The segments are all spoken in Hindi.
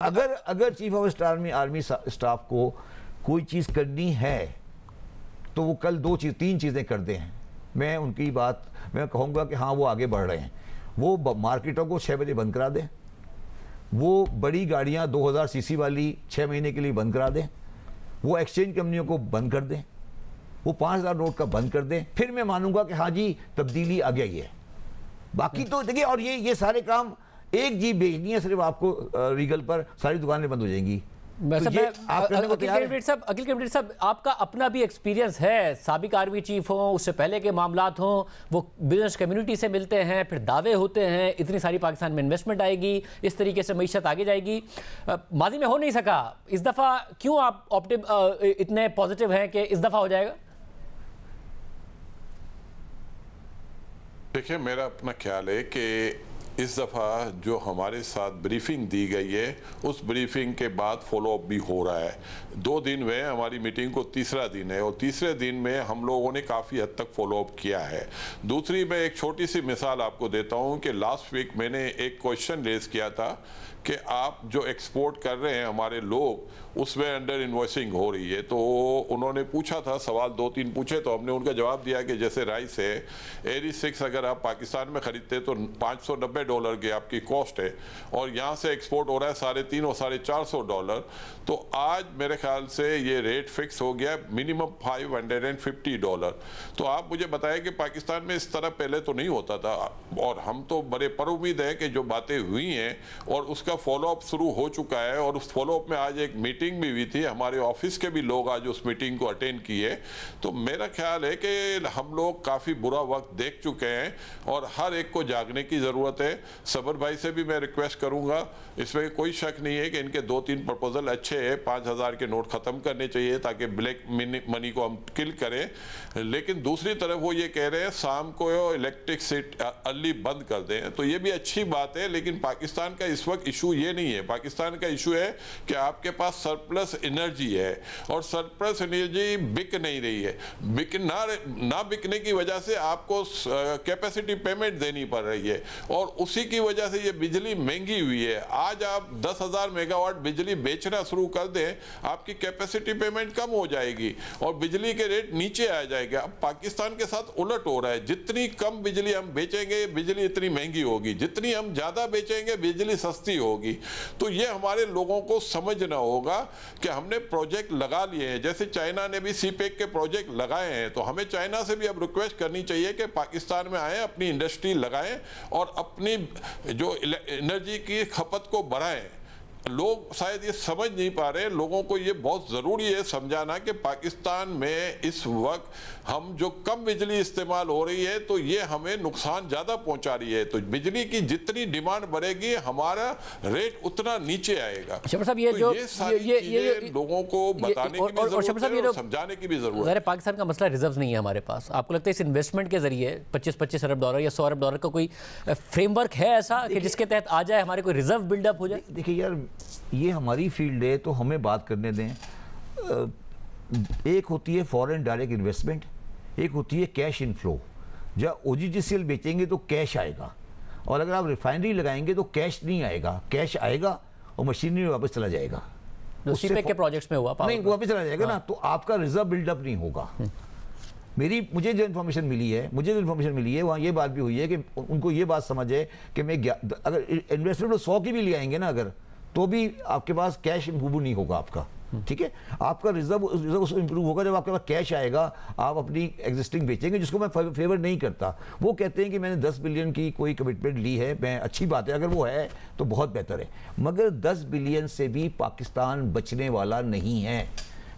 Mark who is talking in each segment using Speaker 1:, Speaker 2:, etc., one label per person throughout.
Speaker 1: अगर अगर chief of staff army staff को कोई चीज़ करनी है तो वो कल तीन चीज़ें कर दें। मैं उनकी बात मैं कहूँगा कि हाँ वो आगे बढ़ रहे हैं। वो मार्केटों को 6 बजे बंद करा दें, वो बड़ी गाड़ियाँ 2000 सीसी वाली 6 महीने के लिए बंद करा दें, वो एक्सचेंज कंपनियों को बंद कर दें, वो 5000 नोट का बंद कर दें, फिर मैं मानूंगा कि हाँ जी तब्दीली आ गई है। बाकी तो देखिए, और ये सारे काम एक जीप भेजनी है सिर्फ आपको रीगल पर, सारी दुकानें बंद हो जाएंगी।
Speaker 2: अखिल कैबिनेट साहब, आपका अपना भी एक्सपीरियंस है, साबिक आर्मी चीफ हो, उससे पहले के मामलात हों, वो बिजनेस कम्युनिटी से मिलते हैं, फिर दावे होते हैं इतनी सारी पाकिस्तान में इन्वेस्टमेंट आएगी, इस तरीके से मईशत आगे जाएगी। माजी में हो नहीं सका, इस दफ़ा क्यों आप इतने पॉजिटिव हैं कि इस दफ़ा हो जाएगा?
Speaker 3: देखिए, मेरा अपना ख्याल है कि इस दफ़ा जो हमारे साथ ब्रीफिंग दी गई है, उस ब्रीफिंग के बाद फॉलोअप भी हो रहा है। 2 दिन में हमारी मीटिंग को तीसरा दिन है और तीसरे दिन में हम लोगों ने काफ़ी हद तक फॉलोअप किया है। दूसरी, मैं एक छोटी सी मिसाल आपको देता हूं कि लास्ट वीक मैंने एक क्वेश्चन रेज किया था कि आप जो एक्सपोर्ट कर रहे हैं हमारे लोग, उसमें अंडर इन्वॉइसिंग हो रही है। तो उन्होंने पूछा था, सवाल 2-3 पूछे, तो हमने उनका जवाब दिया कि जैसे राइस है, एरी 6 अगर आप पाकिस्तान में ख़रीदते तो $590 की आपकी कॉस्ट है और यहाँ से एक्सपोर्ट हो रहा है $350 और $450। तो आज मेरे ख्याल से ये रेट फिक्स हो गया मिनिमम $550। तो आप मुझे बताएं कि पाकिस्तान में इस तरह पहले तो नहीं होता था, और हम तो बड़े पर उम्मीद हैं कि जो बातें हुई हैं और उसका फॉलोअप शुरू हो चुका है। और उस फॉलोअप में आज एक मीटिंग भी हुई थी, हमारे ऑफिस के भी लोग आज उस मीटिंग को अटेंड किए। तो मेरा ख्याल है कि हम लोग काफ़ी बुरा वक्त देख चुके हैं और हर एक को जागने की ज़रूरत है। सबर भाई से भी मैं रिक्वेस्ट करूंगा, इसमें कोई शक नहीं है कि इनके 2-3 प्रपोजल अच्छे हैं। 5000 के नोट ख़त्म करने चाहिए ताकि ब्लैक मनी को हम किल करें। लेकिन दूसरी तरफ वो ये कह रहे हैं शाम को इलेक्ट्रिक सिटी अर्ली बंद कर दें, तो ये भी अच्छी बात है। लेकिन पाकिस्तान का इस वक्त इशू ये नहीं है, पाकिस्तान का इशू है कि आपके पास सरप्लस एनर्जी है और सरप्लस एनर्जी बिक नहीं रही है। ना बिकने की वजह से आपको कैपेसिटी पेमेंट देनी पड़ रही है और उसी की वजह से ये बिजली महंगी हुई है। आज आप 10,000 मेगावाट बिजली बेचना शुरू कर दें, आपकी कैपेसिटी पेमेंट कम हो जाएगी और बिजली के रेट नीचे आ जाएगा। अब पाकिस्तान के साथ उलट हो रहा है, जितनी कम बिजली हम बेचेंगे बिजली इतनी महंगी होगी, जितनी हम ज़्यादा बेचेंगे बिजली सस्ती होगी। तो ये हमारे लोगों को समझना होगा कि हमने प्रोजेक्ट लगा लिए हैं, जैसे चाइना ने भी सीपेक के प्रोजेक्ट लगाए हैं, तो हमें चाइना से भी अब रिक्वेस्ट करनी चाहिए कि पाकिस्तान में आए, अपनी इंडस्ट्री लगाएं और अपनी जो एनर्जी की खपत को बढ़ाएं। लोग शायद ये समझ नहीं पा रहे, लोगों को ये बहुत ज़रूरी है समझाना कि पाकिस्तान में इस वक्त हम जो कम बिजली इस्तेमाल हो रही है तो ये हमें नुकसान ज़्यादा पहुंचा रही है। तो बिजली की जितनी डिमांड बढ़ेगी हमारा रेट उतना नीचे आएगा।
Speaker 2: साहब, ये जो
Speaker 3: ये लोगों को बताने की भी जरूरत है और समझाने की भी जरूरत है।
Speaker 2: पाकिस्तान का मसला रिजर्व नहीं है हमारे पास। आपको लगता है इस इन्वेस्टमेंट के जरिए $25 अरब या $100 अरब का कोई फ्रेमवर्क है ऐसा कि जिसके तहत आ जाए, हमारे कोई रिजर्व बिल्डअप हो जाए?
Speaker 1: देखिए यार, ये हमारी फील्ड है तो हमें बात करने दें। एक होती है फॉरेन डायरेक्ट इन्वेस्टमेंट, एक होती है कैश इनफ्लो। जब OGGCL बेचेंगे तो कैश आएगा, और अगर आप रिफाइनरी लगाएंगे तो कैश नहीं आएगा, कैश आएगा और मशीनरी में वापस चला जाएगा।
Speaker 2: सीपेक के प्रोजेक्ट्स में हुआ
Speaker 1: नहीं, वापस चला जाएगा ना, तो आपका रिजर्व बिल्डअप नहीं होगा। मुझे जो इन्फॉर्मेशन मिली है वहाँ ये बात भी हुई है कि उनको ये बात समझ है कि मैं अगर इन्वेस्टमेंट 100 की भी ले आएंगे ना अगर, तो भी आपके पास कैश इंप्रूव नहीं होगा आपका। ठीक है, आपका रिजर्व इंप्रूव होगा जब आपके पास कैश आएगा, आप अपनी एग्जिस्टिंग बेचेंगे, जिसको मैं फेवर नहीं करता। वो कहते हैं कि मैंने 10 बिलियन की कोई कमिटमेंट ली है, मैं अच्छी बात है, अगर वो है तो बहुत बेहतर है, मगर 10 बिलियन से भी पाकिस्तान बचने वाला नहीं है।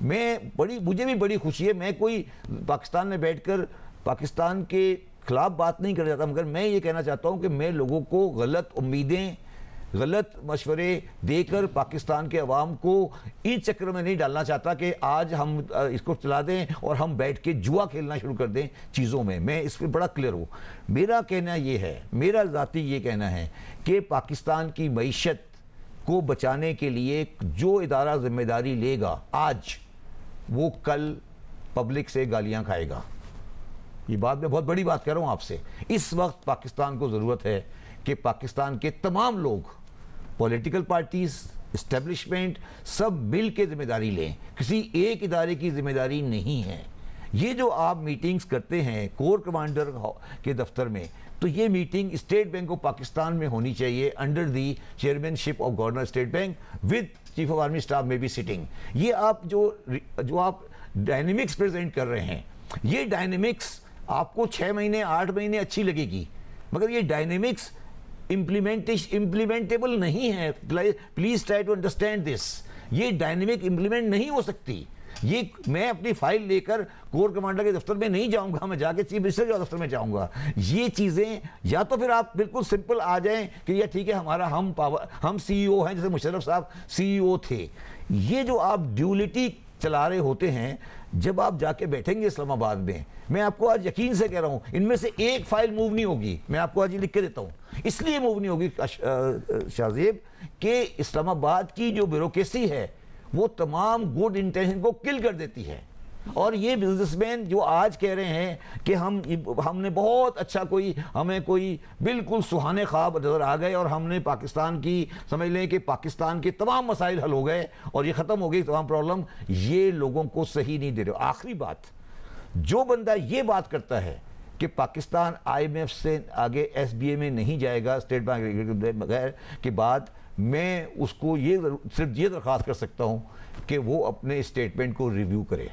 Speaker 1: मुझे भी बड़ी खुशी है, मैं कोई पाकिस्तान में बैठकर पाकिस्तान के खिलाफ बात नहीं करना चाहता, मगर मैं ये कहना चाहता हूँ कि मैं लोगों को गलत उम्मीदें, गलत मशवरे देकर पाकिस्तान के अवाम को इन चक्कर में नहीं डालना चाहता कि आज हम इसको चला दें और हम बैठ के जुआ खेलना शुरू कर दें चीज़ों में। मैं इस पर बड़ा क्लियर हूँ। मेरा कहना ये है, मेरा ज़ाती ये कहना है कि पाकिस्तान की मईशत को बचाने के लिए जो इदारा जिम्मेदारी लेगा आज, वो कल पब्लिक से गालियाँ खाएगा। ये बात मैं बहुत बड़ी बात कर रहा हूँ आपसे। इस वक्त पाकिस्तान को ज़रूरत है कि पाकिस्तान के तमाम लोग, पॉलिटिकल पार्टीज़, इस्टेब्लिशमेंट सब मिल के जिम्मेदारी लें, किसी एक इदारे की जिम्मेदारी नहीं है। ये जो आप मीटिंग्स करते हैं कोर कमांडर के दफ्तर में, तो ये meeting state bank of Pakistan में होनी चाहिए under the chairmanship of governor state bank with chief of army staff में भी सिटिंग। ये आप जो आप डायनेमिक्स प्रेजेंट कर रहे हैं, ये डायनेमिक्स आपको 6 महीने 8 महीने अच्छी लगेगी, मगर ये डायनेमिक्स इम्प्लीमेंटेबल नहीं है। Please try to understand this. ये डायनेमिक इम्प्लीमेंट नहीं हो सकती। ये मैं अपनी फाइल लेकर कोर कमांडर के दफ्तर में नहीं जाऊंगा, मैं जाके चीफ मिनिस्टर के दफ्तर में जाऊंगा। ये चीजें या तो फिर आप बिल्कुल सिंपल आ जाएं कि ये ठीक है हमारा हम सीईओ हैं, जैसे मुशर्रफ साहब सीईओ थे। ये जो आप ड्यूलिटी चला रहे होते हैं, जब आप जाके बैठेंगे इस्लामाबाद में, मैं आपको आज यकीन से कह रहा हूं इनमें से एक फाइल मूव नहीं होगी। मैं आपको आज ये लिख के देता हूं, इसलिए मूव नहीं होगी शाहजेब कि इस्लामाबाद की जो ब्यूरोक्रेसी है वो तमाम गुड इंटेंशन को किल कर देती है। और ये बिजनेसमैन जो आज कह रहे हैं कि हमने बहुत अच्छा हमें कोई बिल्कुल सुहाने ख्वाब नजर आ गए और हमने पाकिस्तान की समझ लें कि पाकिस्तान के तमाम मसाइल हल हो गए और ये ख़त्म हो गई तमाम प्रॉब्लम, ये लोगों को सही नहीं दे रहे। आखिरी बात, जो बंदा ये बात करता है कि पाकिस्तान IMF से आगे SBA में नहीं जाएगा स्टेट बैंक बगैर के बाद, मैं उसको सिर्फ ये दरख्वास्त कर सकता हूं कि वो अपने स्टेटमेंट को रिव्यू करे।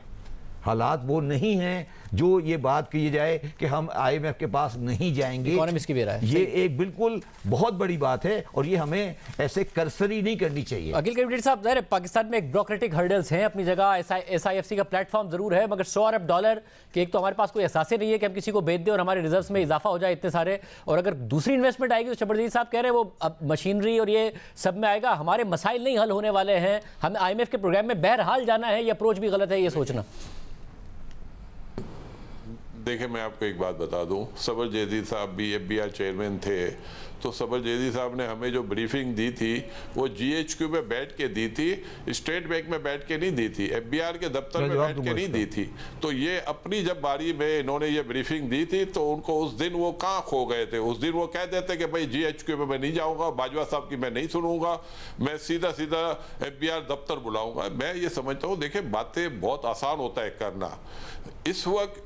Speaker 1: हालात वो नहीं हैं जो ये बात कही जाए कि हम IMF के पास नहीं जाएंगे।
Speaker 2: इकोनॉमिस्ट की भी राय है।
Speaker 1: ये एक बिल्कुल बहुत बड़ी बात है और ये हमें ऐसे कर्सरी नहीं करनी चाहिए।
Speaker 2: अखिल कैबिनेट साहब, ज़ाहिर है पाकिस्तान में एक ब्यूरोक्रेटिक हर्डल्स हैं अपनी जगह, SIFC का प्लेटफॉर्म जरूर है, मगर $100 अरब के एक तो हमारे पास कोई एहसास ही नहीं है कि हम किसी को बेच दें और हमारे रिजर्व्स में इजाफा हो जाए इतने सारे। और अगर दूसरी इन्वेस्टमेंट आएगी तो शबरदीद साहब कह रहे हैं वो अब मशीनरी और ये सब में आएगा, हमारे मसाइल नहीं हल होने वाले हैं, हमें IMF के प्रोग्राम में बहरहाल जाना है। ये अप्रोच भी गलत है ये सोचना।
Speaker 3: देखिए, मैं आपको एक बात बता दूं, सबर जैदी साहब भी FBR चेयरमैन थे, तो सबर जैदी साहब ने हमें जो ब्रीफिंग दी थी वो GHQ में बैठ के दी थी, स्टेट बैंक में बैठ के नहीं दी थी, FBR के दफ्तर में बैठ के नहीं दी थी। तो ये अपनी जब बारी में इन्होंने ये ब्रीफिंग दी थी तो उनको उस दिन वो कहाँ खो गए थे। उस दिन वो कह देते कि भाई GHQ में मैं नहीं जाऊँगा, बाजवा साहब की मैं नहीं सुनूंगा, मैं सीधा FBR दफ्तर बुलाऊंगा। मैं ये समझता हूँ, देखिए बातें बहुत आसान होता है करना, इस वक्त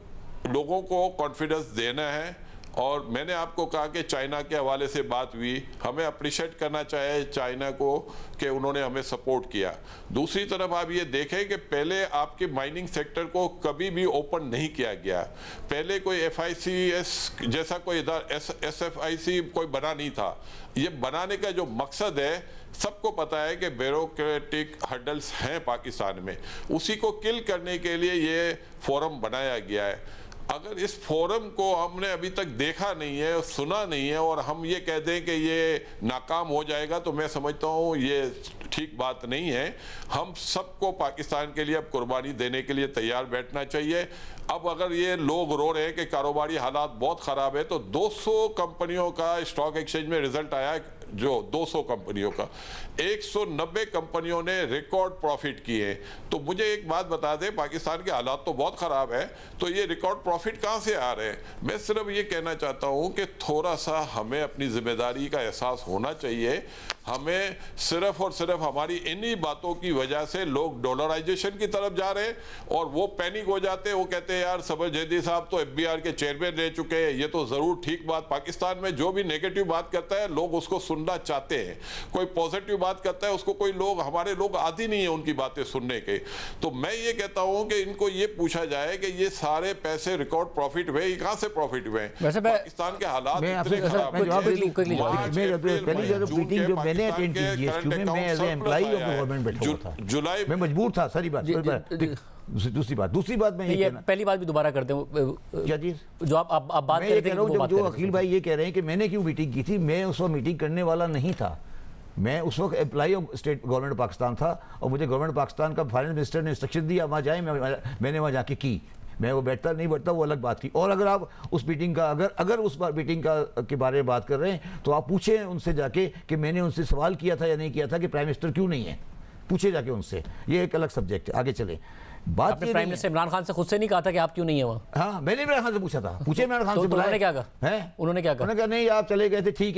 Speaker 3: लोगों को कॉन्फिडेंस देना है। और मैंने आपको कहा कि चाइना के हवाले से बात हुई, हमें अप्रिशिएट करना चाहिए चाइना को कि उन्होंने हमें सपोर्ट किया। दूसरी तरफ आप ये देखें कि पहले आपके माइनिंग सेक्टर को कभी भी ओपन नहीं किया गया, पहले कोई FICS जैसा कोई SFIC कोई बना नहीं था। ये बनाने का जो मकसद है सबको पता है कि ब्यूरोक्रेटिक हर्डल्स हैं पाकिस्तान में, उसी को किल करने के लिए ये फोरम बनाया गया है। अगर इस फोरम को हमने अभी तक देखा नहीं है, सुना नहीं है और हम ये कह दें कि ये नाकाम हो जाएगा, तो मैं समझता हूँ ये ठीक बात नहीं है। हम सबको पाकिस्तान के लिए अब कुर्बानी देने के लिए तैयार बैठना चाहिए। अब अगर ये लोग रो रहे हैं कि कारोबारी हालात बहुत ख़राब है, तो 200 कंपनियों का स्टॉक एक्सचेंज में रिजल्ट आया, जो 200 कंपनियों का 190 कंपनियों ने रिकॉर्ड प्रॉफिट किए। तो मुझे एक बात बता दें, पाकिस्तान के हालात तो बहुत ख़राब है, तो ये रिकॉर्ड प्रॉफिट कहाँ से आ रहे हैं? मैं सिर्फ ये कहना चाहता हूँ कि थोड़ा सा हमें अपनी जिम्मेदारी का एहसास होना चाहिए। हमें सिर्फ और सिर्फ हमारी इन्हीं बातों की वजह से लोग डॉलराइजेशन की तरफ जा रहे हैं और वो पैनिक हो जाते हैं। वो कहते हैं यार सबर जैदी साहब तो FBR के चेयरमैन रह चुके हैं, ये तो ज़रूर ठीक बात। पाकिस्तान में जो भी नेगेटिव बात करता है लोग उसको सुनना चाहते हैं, कोई पॉजिटिव बात करता है उसको कोई लोग, हमारे लोग आदी नहीं है उनकी बातें सुनने के। तो मैं ये कहता हूँ कि इनको ये पूछा जाए कि ये सारे पैसे रिकॉर्ड प्रॉफिट हुए, कहाँ से प्रॉफिट हुए? पाकिस्तान के हालात इतने खराब हैं। जुलाई
Speaker 1: में मजबूर था। सारी बात दूसरी बात मैं ये
Speaker 2: पहली बात भी दोबारा करते हैं,
Speaker 1: क्या चीज जो
Speaker 2: आप बात कर रहे हैं,
Speaker 1: जो अखिल भाई ये कह रहे हैं कि मैंने क्यों मीटिंग की थी, मैं उस वक्त मीटिंग करने वाला नहीं था। मैं उस वक्त employee of state government Pakistan था और मुझे गवर्नमेंट पाकिस्तान का फाइनेंस मिनिस्टर ने इंस्ट्रक्शन दिया वहाँ जाए, मैंने वहाँ जाके की। मैं वो बैठता नहीं बैठता वो अलग बात थी। और अगर आप उस मीटिंग का अगर उस मीटिंग के बारे में बात कर रहे हैं तो आप पूछें उनसे जाके कि मैंने उनसे सवाल किया था या नहीं किया था कि प्राइम मिनिस्टर क्यों नहीं है, पूछे जाके उनसे। ये एक अलग सब्जेक्ट है, आगे चले। बात
Speaker 2: प्राइम मिनिस्टर इमरान खान से खुद से नहीं कहा था कि आप क्यों नहीं है वहाँ?
Speaker 1: हाँ, मैंने इमरान खान से पूछा था, पूछे इमरान खान से।
Speaker 2: उन्होंने क्या कहा?
Speaker 1: है
Speaker 2: उन्होंने क्या कहा?
Speaker 1: उन्होंने कहा नहीं आप चले गए थे, ठीक है,